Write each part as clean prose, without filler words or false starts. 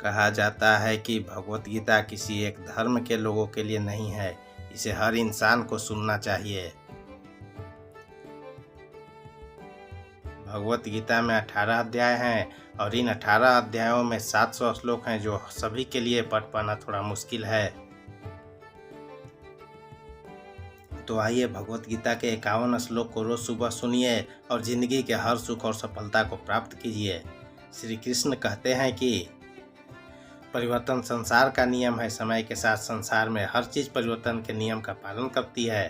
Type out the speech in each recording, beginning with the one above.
कहा जाता है कि भगवत गीता किसी एक धर्म के लोगों के लिए नहीं है, इसे हर इंसान को सुनना चाहिए। भगवत गीता में 18 अध्याय हैं और इन 18 अध्यायों में 700 श्लोक हैं, जो सभी के लिए पढ़ पाना थोड़ा मुश्किल है। तो आइए भगवत गीता के 51 श्लोक को रोज सुबह सुनिए और जिंदगी के हर सुख और सफलता को प्राप्त कीजिए। श्री कृष्ण कहते हैं कि परिवर्तन संसार का नियम है। समय के साथ संसार में हर चीज परिवर्तन के नियम का पालन करती है।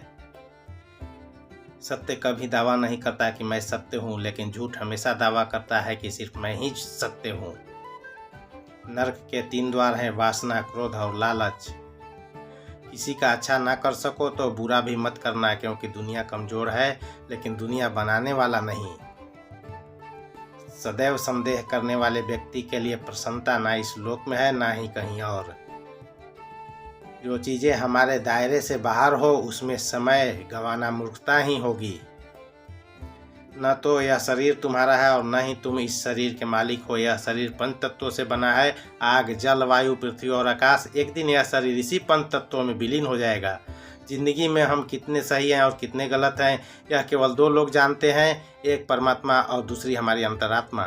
सत्य कभी दावा नहीं करता कि मैं सत्य हूँ, लेकिन झूठ हमेशा दावा करता है कि सिर्फ मैं ही सत्य हूँ। नरक के 3 द्वार हैं, वासना, क्रोध और लालच। किसी का अच्छा ना कर सको तो बुरा भी मत करना, क्योंकि दुनिया कमजोर है लेकिन दुनिया बनाने वाला नहीं। सदैव संदेह करने वाले व्यक्ति के लिए प्रसन्नता ना इस लोक में है ना ही कहीं और। जो चीजें हमारे दायरे से बाहर हो उसमें समय गंवाना मूर्खता ही होगी। न तो यह शरीर तुम्हारा है और न ही तुम इस शरीर के मालिक हो। यह शरीर पंच तत्वों से बना है, आग, जल, वायु, पृथ्वी और आकाश। एक दिन यह शरीर इसी पंच तत्वों में विलीन हो जाएगा। जिंदगी में हम कितने सही हैं और कितने गलत हैं, यह केवल 2 लोग जानते हैं, एक परमात्मा और दूसरी हमारी अंतरात्मा।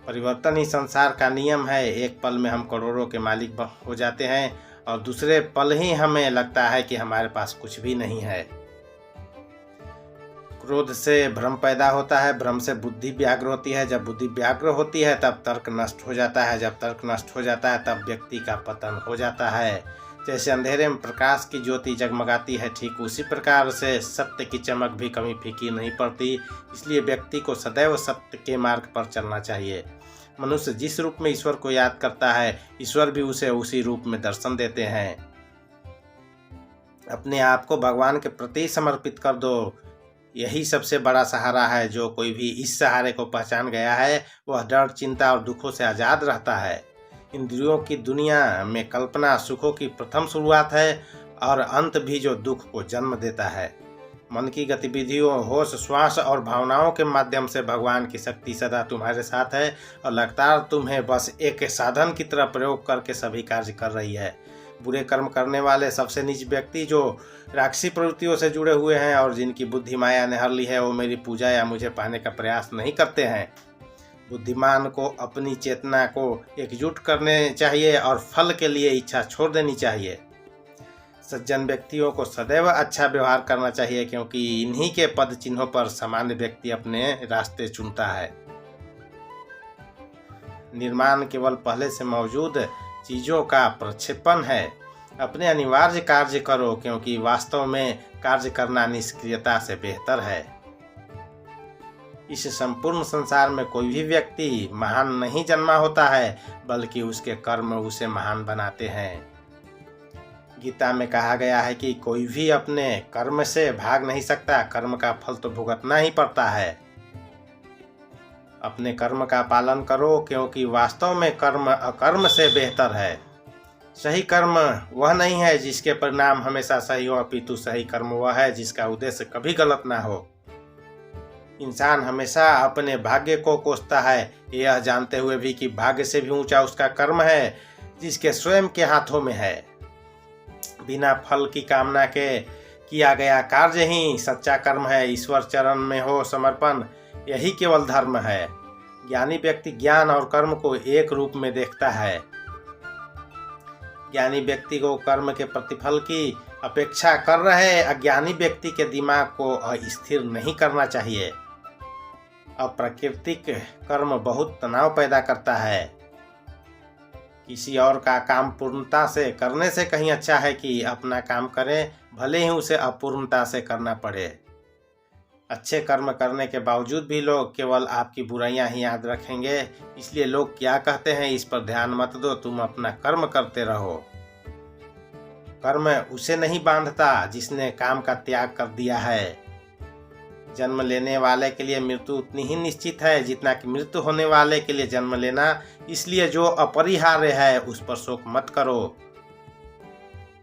परिवर्तन ही संसार का नियम है। एक पल में हम करोड़ों के मालिक हो जाते हैं और दूसरे पल ही हमें लगता है कि हमारे पास कुछ भी नहीं है। क्रोध से भ्रम पैदा होता है, भ्रम से बुद्धि व्याग्र होती है, जब बुद्धि व्याग्र होती है तब तर्क नष्ट हो जाता है, जब तर्क नष्ट हो जाता है तब व्यक्ति का पतन हो जाता है। जैसे अंधेरे में प्रकाश की ज्योति जगमगाती है, ठीक उसी प्रकार से सत्य की चमक भी कभी फीकी नहीं पड़ती। इसलिए व्यक्ति को सदैव सत्य के मार्ग पर चलना चाहिए। मनुष्य जिस रूप में ईश्वर को याद करता है, ईश्वर भी उसे उसी रूप में दर्शन देते हैं। अपने आप को भगवान के प्रति समर्पित कर दो, यही सबसे बड़ा सहारा है। जो कोई भी इस सहारे को पहचान गया है वह डर, चिंता और दुखों से आज़ाद रहता है। इंद्रियों की दुनिया में कल्पना सुखों की प्रथम शुरुआत है और अंत भी जो दुख को जन्म देता है। मन की गतिविधियों, होश, श्वास और भावनाओं के माध्यम से भगवान की शक्ति सदा तुम्हारे साथ है और लगातार तुम्हें बस एक साधन की तरह प्रयोग करके सभी कार्य कर रही है। बुरे कर्म करने वाले सबसे नीच व्यक्ति जो राक्षसी प्रवृत्तियों से जुड़े हुए हैं और जिनकी बुद्धि माया ने हर ली है, वो मेरी पूजा या मुझे पाने का प्रयास नहीं करते हैं। बुद्धिमान को अपनी चेतना को एकजुट करने चाहिए और फल के लिए इच्छा छोड़ देनी चाहिए। सज्जन व्यक्तियों को सदैव अच्छा व्यवहार करना चाहिए, क्योंकि इन्हीं के पद चिन्हों पर सामान्य व्यक्ति अपने रास्ते चुनता है। निर्माण केवल पहले से मौजूद चीजों का प्रक्षेपण है। अपने अनिवार्य कार्य करो, क्योंकि वास्तव में कार्य करना निष्क्रियता से बेहतर है। इस संपूर्ण संसार में कोई भी व्यक्ति महान नहीं जन्मा होता है, बल्कि उसके कर्म उसे महान बनाते हैं। गीता में कहा गया है कि कोई भी अपने कर्म से भाग नहीं सकता, कर्म का फल तो भुगतना ही पड़ता है। अपने कर्म का पालन करो, क्योंकि वास्तव में कर्म अकर्म से बेहतर है। सही कर्म वह नहीं है जिसके परिणाम हमेशा सही हो, अपितु सही कर्म वह है जिसका उद्देश्य कभी गलत ना हो। इंसान हमेशा अपने भाग्य को कोसता है, यह जानते हुए भी कि भाग्य से भी ऊंचा उसका कर्म है जिसके स्वयं के हाथों में है। बिना फल की कामना के किया गया कार्य ही सच्चा कर्म है। ईश्वर चरण में हो समर्पण, यही केवल धर्म है। ज्ञानी व्यक्ति ज्ञान और कर्म को एक रूप में देखता है। ज्ञानी व्यक्ति को कर्म के प्रतिफल की अपेक्षा कर रहे अज्ञानी व्यक्ति के दिमाग को अस्थिर नहीं करना चाहिए। अप्राकृतिक कर्म बहुत तनाव पैदा करता है। किसी और का काम पूर्णता से करने से कहीं अच्छा है कि अपना काम करें, भले ही उसे अपूर्णता से करना पड़े। अच्छे कर्म करने के बावजूद भी लोग केवल आपकी बुराइयां ही याद रखेंगे। इसलिए लोग क्या कहते हैं इस पर ध्यान मत दो, तुम अपना कर्म करते रहो। कर्म उसे नहीं बांधता जिसने काम का त्याग कर दिया है। जन्म लेने वाले के लिए मृत्यु उतनी ही निश्चित है जितना कि मृत्यु होने वाले के लिए जन्म लेना। इसलिए जो अपरिहार्य है उस पर शोक मत करो।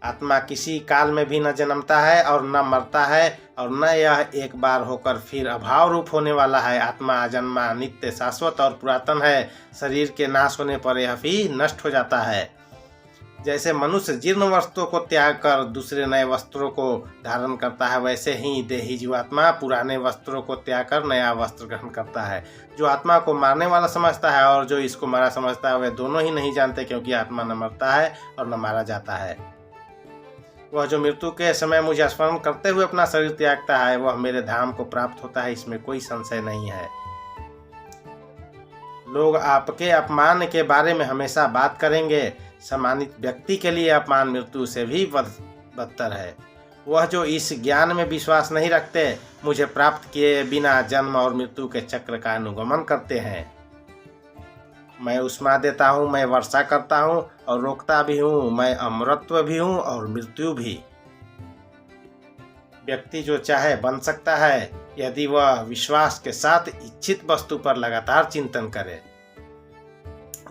आत्मा किसी काल में भी न जन्मता है और न मरता है, और न यह एक बार होकर फिर अभाव रूप होने वाला है। आत्मा अजन्मा, नित्य, शाश्वत और पुरातन है। शरीर के नाश होने पर यह भी नष्ट हो जाता है। जैसे मनुष्य जीर्ण वस्त्रों को त्याग कर दूसरे नए वस्त्रों को धारण करता है, वैसे ही देही जीवात्मा पुराने वस्त्रों को त्याग कर नया वस्त्र ग्रहण करता है। जो आत्मा को मारने वाला समझता है और जो इसको मारा समझता है, वे दोनों ही नहीं जानते, क्योंकि आत्मा न मरता है और न मारा जाता है। वह जो मृत्यु के समय मुझे स्मरण करते हुए अपना शरीर त्यागता है, वह मेरे धाम को प्राप्त होता है, इसमें कोई संशय नहीं है। लोग आपके अपमान के बारे में हमेशा बात करेंगे। सम्मानित व्यक्ति के लिए अपमान मृत्यु से भी बदतर है। वह जो इस ज्ञान में विश्वास नहीं रखते, मुझे प्राप्त किए बिना जन्म और मृत्यु के चक्र का अनुगमन करते हैं। मैं उष्मा देता हूँ, मैं वर्षा करता हूँ और रोकता भी हूँ, मैं अमरत्व भी हूँ और मृत्यु भी। व्यक्ति जो चाहे बन सकता है, यदि वह विश्वास के साथ इच्छित वस्तु पर लगातार चिंतन करे।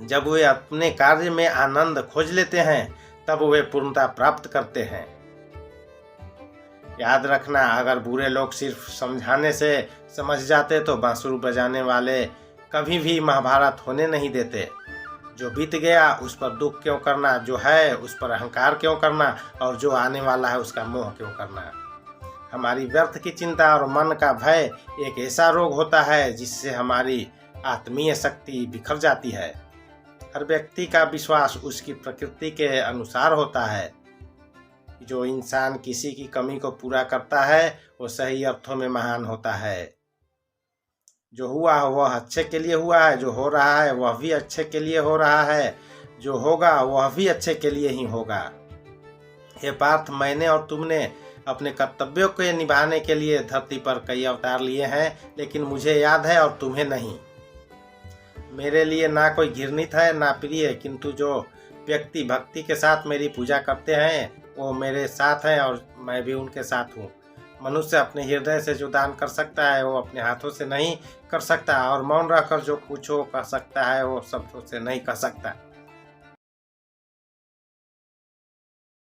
जब वे अपने कार्य में आनंद खोज लेते हैं, तब वे पूर्णता प्राप्त करते हैं। याद रखना, अगर बुरे लोग सिर्फ समझाने से समझ जाते तो बांसुरी बजाने वाले कभी भी महाभारत होने नहीं देते। जो बीत गया उस पर दुख क्यों करना, जो है उस पर अहंकार क्यों करना, और जो आने वाला है उसका मोह क्यों करना। हमारी व्यर्थ की चिंता और मन का भय एक ऐसा रोग होता है जिससे हमारी आत्मीय शक्ति बिखर जाती है। हर व्यक्ति का विश्वास उसकी प्रकृति के अनुसार होता है। जो इंसान किसी की कमी को पूरा करता है, वो सही अर्थों में महान होता है। जो हुआ है वह अच्छे के लिए हुआ है, जो हो रहा है वह भी अच्छे के लिए हो रहा है, जो होगा वह भी अच्छे के लिए ही होगा। हे पार्थ, मैंने और तुमने अपने कर्तव्यों को निभाने के लिए धरती पर कई अवतार लिए हैं, लेकिन मुझे याद है और तुम्हें नहीं। मेरे लिए ना कोई घृणित है ना प्रिय, किंतु जो व्यक्ति भक्ति के साथ मेरी पूजा करते हैं, वो मेरे साथ हैं और मैं भी उनके साथ हूँ। मनुष्य अपने हृदय से जो दान कर सकता है, वो अपने हाथों से नहीं कर सकता, और मौन रहकर जो कुछ वो कर सकता है, वो शब्दों से नहीं कर सकता।